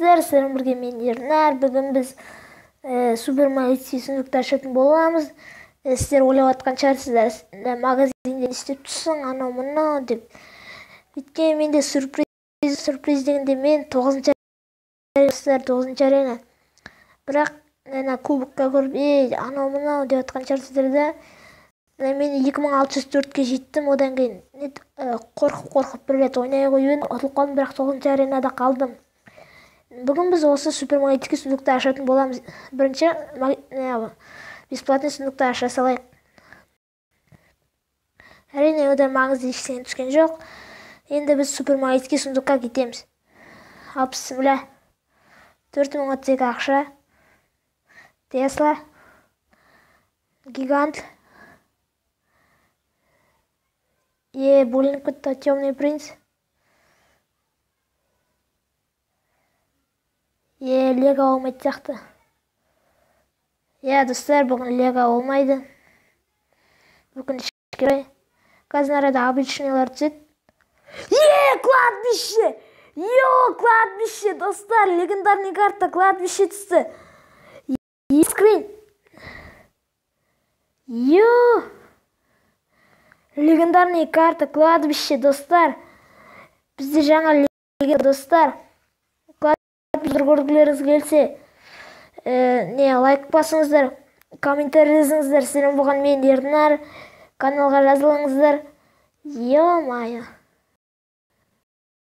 саламатсыздар, сіздермен бірге мен Ернар. Бүгін біз супермаркетте сундукты ашатын боламыз. Сіздер ойлап жатқан шығарсыздар, магазинде не істеп тұрсың, анау мынау деп. Өйткені менде сюрприз дегенде мен 9-шы арена. Бірақ кубокқа көріп, анау мынау деп жатқан шығарсыздар да. Мен 2604-ке жеттім, одан кейін қорқып бір рет ойнай қойып ұтылып қалдым, бірақ 9-шы аренада қалдым. Бүгін біз осы супермаркетте сундукты ашатын боламыз. Бірінші бесплатный сундукты аша салайық. Әрине, одан маңызды ештеңе түскен жоқ. Енді біз супермаркетке сундукқа кетеміз. Бісміллә. 4000 отсек ақша. Тесла. Гигант. Бөлініп кетті, темный принц. Лего болмайды сияқты. Достар, бүгін Лего болмайды. Өкінішке. Қазір арада обычныйлар түседі. Кладбище! Кладбище, достар, легендарный карта кладбище түсті. Скрин. Легендарный карта кладбище, достар. Бізде жаңа легендарный, достар. Кладбище көргілеріңіз келсе, лайк басыңыздар, комментарий жазыңыздар. Сіздермен болған мен Ернар. Каналға жазылыңыздар. Ё-моё.